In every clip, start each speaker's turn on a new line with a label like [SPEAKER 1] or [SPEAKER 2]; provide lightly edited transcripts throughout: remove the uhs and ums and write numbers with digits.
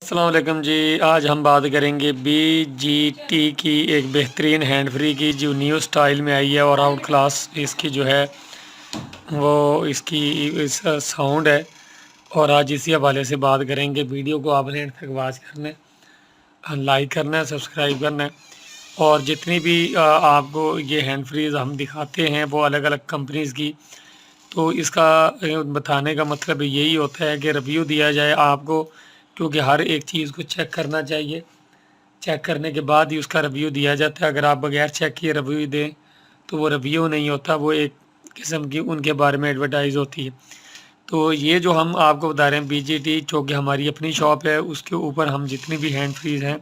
[SPEAKER 1] अस्सलाम वालेकुम जी। आज हम बात करेंगे BGT की एक बेहतरीन हैंड फ्री की जो न्यू स्टाइल में आई है और आउट क्लास इसकी जो है वो इसकी इस साउंड है। और आज इसी हवाले से बात करेंगे। वीडियो को आपने एंड तक वॉच करना है, लाइक करना है, सब्सक्राइब करना है। और जितनी भी आपको ये हैंड फ्रीज हम दिखाते हैं वो अलग अलग कंपनीज़ की, तो इसका बताने का मतलब यही होता है कि रिव्यू दिया जाए आपको, क्योंकि हर एक चीज़ को चेक करना चाहिए। चेक करने के बाद ही उसका रिव्यू दिया जाता है। अगर आप बगैर चेक किए रिव्यू दें तो वो रिव्यू नहीं होता, वो एक किस्म की उनके बारे में एडवर्टाइज़ होती है। तो ये जो हम आपको बता रहे हैं BGT, जो कि हमारी अपनी शॉप है, उसके ऊपर हम जितनी भी हैंड फ्रीज़ हैं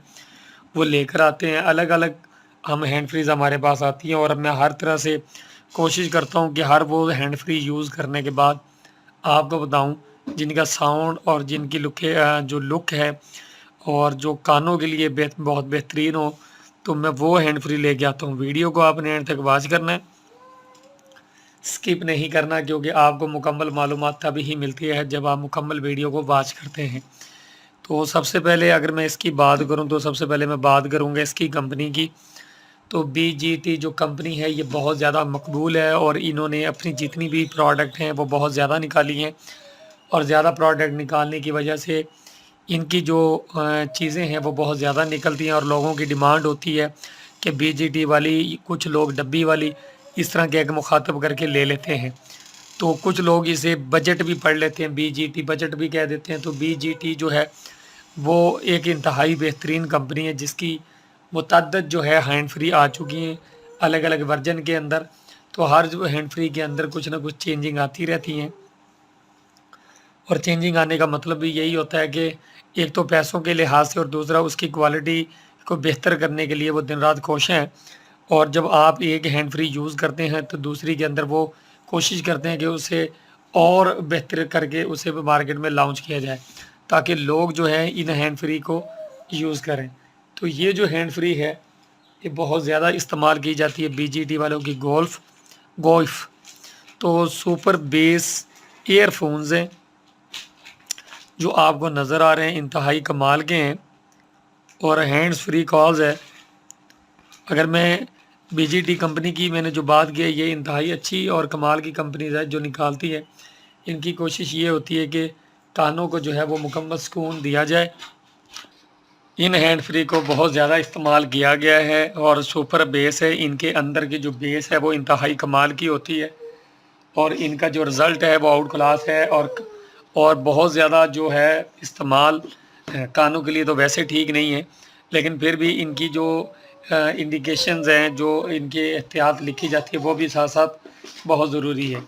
[SPEAKER 1] वो लेकर आते हैं। अलग अलग हम हैंड फ्रीज़ हमारे पास आती हैं और मैं हर तरह से कोशिश करता हूँ कि हर वो हैंड फ्री यूज़ करने के बाद आपको बताऊँ जिनका साउंड और जिनकी जो लुक है और जो कानों के लिए बहुत बेहतरीन हो, तो मैं वो हैंड फ्री लेके आता हूँ। वीडियो को आपने एंड तक वॉच करना है, स्किप नहीं करना, क्योंकि आपको मुकम्मल मालूमात तभी ही मिलती है जब आप मुकम्मल वीडियो को वॉच करते हैं। तो सबसे पहले अगर मैं इसकी बात करूं तो सबसे पहले मैं बात करूंगा इसकी कंपनी की। तो BGT जो कंपनी है ये बहुत ज़्यादा मकबूल है और इन्होंने अपनी जितनी भी प्रोडक्ट हैं वो बहुत ज़्यादा निकाली हैं। और ज़्यादा प्रोडक्ट निकालने की वजह से इनकी जो चीज़ें हैं वो बहुत ज़्यादा निकलती हैं और लोगों की डिमांड होती है कि BGT वाली, कुछ लोग डब्बी वाली इस तरह के एक मुखातब करके ले लेते हैं। तो कुछ लोग इसे बजट भी पढ़ लेते हैं, BGT बजट भी कह देते हैं। तो BGT जो है वो एक इंतहाई बेहतरीन कंपनी है जिसकी मुतअद्दिद जो है हैंड फ्री आ चुकी हैं अलग अलग वर्जन के अंदर। तो हर जो हैंड फ्री के अंदर कुछ ना कुछ चेंजिंग आती रहती हैं और चेंजिंग आने का मतलब भी यही होता है कि एक तो पैसों के लिहाज से और दूसरा उसकी क्वालिटी को बेहतर करने के लिए वो दिन रात कोशिश हैं। और जब आप एक हैंड फ्री यूज़ करते हैं तो दूसरी के अंदर वो कोशिश करते हैं कि उसे और बेहतर करके उसे मार्केट में लॉन्च किया जाए ताकि लोग जो हैं इन हैंड फ्री को यूज़ करें। तो ये जो हैंड फ्री है ये बहुत ज़्यादा इस्तेमाल की जाती है BGT वालों की। गोल्फ तो सुपर बेस ईयरफोन्स हैं जो आपको नज़र आ रहे हैं, इंतहाई कमाल के हैं और हैंड्स फ्री कॉल्स है। अगर मैं BGT कंपनी की मैंने जो बात की है, ये इंतहाई अच्छी और कमाल की कंपनीज है जो निकालती है। इनकी कोशिश ये होती है कि कानों को जो है वो मुकम्मल सुकून दिया जाए। इन हैंड फ्री को बहुत ज़्यादा इस्तेमाल किया गया है और सुपर बेस है, इनके अंदर की जो बेस है वो इंतहाई कमाल की होती है और इनका जो रिज़ल्ट है वो आउट क्लास है। और बहुत ज़्यादा जो है इस्तेमाल कानों के लिए तो वैसे ठीक नहीं है, लेकिन फिर भी इनकी जो इंडिकेशंस हैं, जो इनके एहतियात लिखी जाती है, वो भी साथ साथ बहुत ज़रूरी है।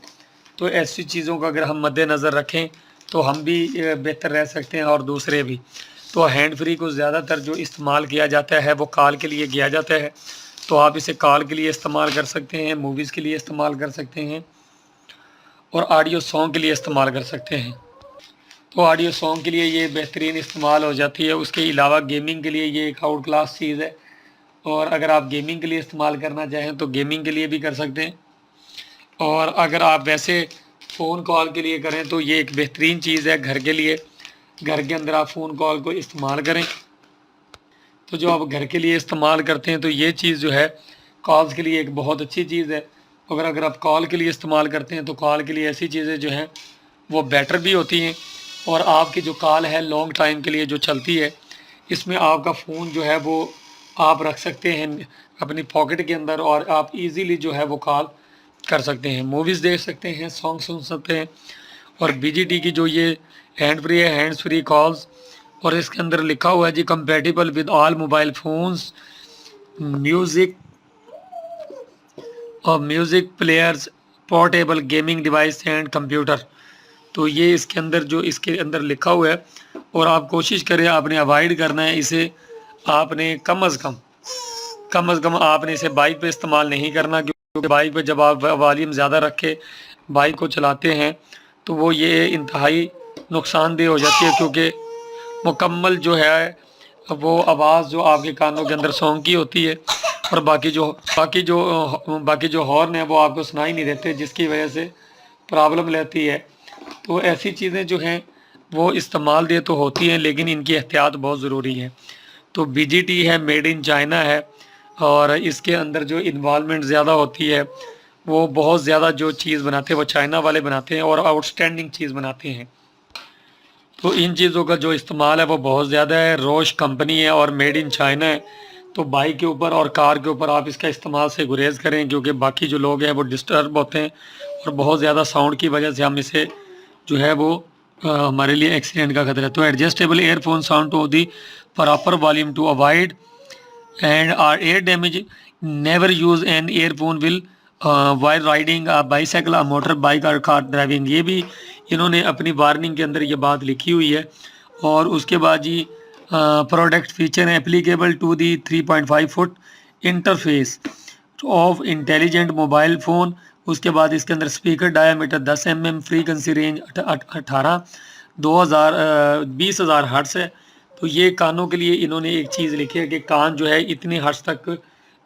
[SPEAKER 1] तो ऐसी चीज़ों का अगर हम मद्देनज़र रखें तो हम भी बेहतर रह सकते हैं और दूसरे भी। तो हैंड फ्री को ज़्यादातर जो इस्तेमाल किया जाता है वो कॉल के लिए किया जाता है। तो आप इसे कॉल के लिए इस्तेमाल कर सकते हैं, मूवीज़ के लिए इस्तेमाल कर सकते हैं और ऑडियो सॉन्ग के लिए इस्तेमाल कर सकते हैं। तो ऑडियो सॉन्ग के लिए ये बेहतरीन इस्तेमाल हो जाती है। उसके अलावा गेमिंग के लिए ये एक आउट क्लास चीज़ है और अगर आप गेमिंग के लिए इस्तेमाल करना चाहें तो गेमिंग के लिए भी कर सकते हैं। और अगर आप वैसे फ़ोन कॉल के लिए करें तो ये एक बेहतरीन चीज़ है घर के लिए। घर के अंदर आप फ़ोन कॉल को इस्तेमाल करें तो जो आप घर के लिए इस्तेमाल करते हैं तो ये चीज़ जो है कॉल्स के लिए एक बहुत अच्छी चीज़ है। अगर आप कॉल के लिए इस्तेमाल करते हैं तो कॉल के लिए ऐसी चीज़ें जो हैं वो बेटर भी होती हैं और आपकी जो कॉल है लॉन्ग टाइम के लिए जो चलती है, इसमें आपका फ़ोन जो है वो आप रख सकते हैं अपनी पॉकेट के अंदर और आप इजीली जो है वो कॉल कर सकते हैं, मूवीज़ देख सकते हैं, सॉन्ग सुन सकते हैं। और BGT की जो ये हैंड फ्री है, हैंड्स फ्री कॉल्स, और इसके अंदर लिखा हुआ है जी compatible with all mobile phones, music और music players, portable gaming device and computer. तो ये इसके अंदर लिखा हुआ है और आप कोशिश करें, आपने अवॉइड करना है इसे। आपने कम अज़ कम आपने इसे बाइक पे इस्तेमाल नहीं करना, क्योंकि बाइक पे जब आप वॉल्यूम ज़्यादा रख के बाइक को चलाते हैं तो वो ये इंतहाई नुकसानदेह हो जाती है, क्योंकि मुकम्मल जो है वो आवाज़ जो आपके कानों के अंदर सॉन्ग की होती है और बाकी जो हॉर्न है वो आपको सुनाई नहीं देते, जिसकी वजह से प्रॉब्लम रहती है। तो ऐसी चीज़ें जो हैं وہ استعمال دہ تو ہوتی ہیں لیکن ان کی احتیاط بہت ضروری ہے۔ تو BGT ہے، میڈ ان چائنا ہے، اور اس کے اندر جو انوالومنٹ زیادہ ہوتی ہے، وہ بہت زیادہ جو چیز بناتے ہیں وہ چائنا والے بناتے ہیں اور آؤٹ اسٹینڈنگ چیز بناتے ہیں۔ تو ان چیزوں کا جو استعمال ہے وہ بہت زیادہ ہے۔ روش کمپنی ہے اور میڈ ان چائنا ہے، تو بائک کے اوپر اور کار کے اوپر آپ اس کا استعمال سے گریز کریں، کیونکہ باقی جو لوگ ہیں وہ ڈسٹرب ہوتے ہیں اور بہت زیادہ ساؤنڈ کی وجہ سے ہم اسے جو ہے وہ ہمارے لیے ایکسیڈنٹ کا خطرہ ہے۔ تو adjustable ear phone sound to the proper volume to avoid and or ear damage, never use an ear phone will while riding bicycle motor bike اور کار ڈرائیونگ، یہ بھی انہوں نے اپنی وارننگ کے اندر یہ بات لکھی ہوئی ہے۔ اور اس کے بعد جی پروڈکٹ فیچر ہیں اپلیکیبل ٹو دی 3.5 فٹ interface of intelligent mobile phone. اس کے بعد اس کے اندر speaker diameter 10 mm، frequency range 20,000 hertz ہے۔ تو یہ کانوں کے لیے انہوں نے ایک چیز لکھی ہے کہ کان جو ہے اتنے ہرٹس تک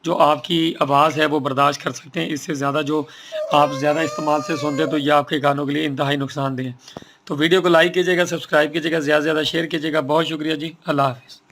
[SPEAKER 1] جو آپ کی آواز ہے وہ برداشت کر سکتے ہیں، اس سے زیادہ جو آپ زیادہ استعمال سے سنتے ہیں تو یہ آپ کے کانوں کے لیے انتہائی نقصان دہ ہے۔ تو ویڈیو کو لائک کیجیے گا، سبسکرائب کیجیے گا، زیادہ سے زیادہ شیئر کیجیے گا۔ بہت شکریہ جی، اللہ حافظ۔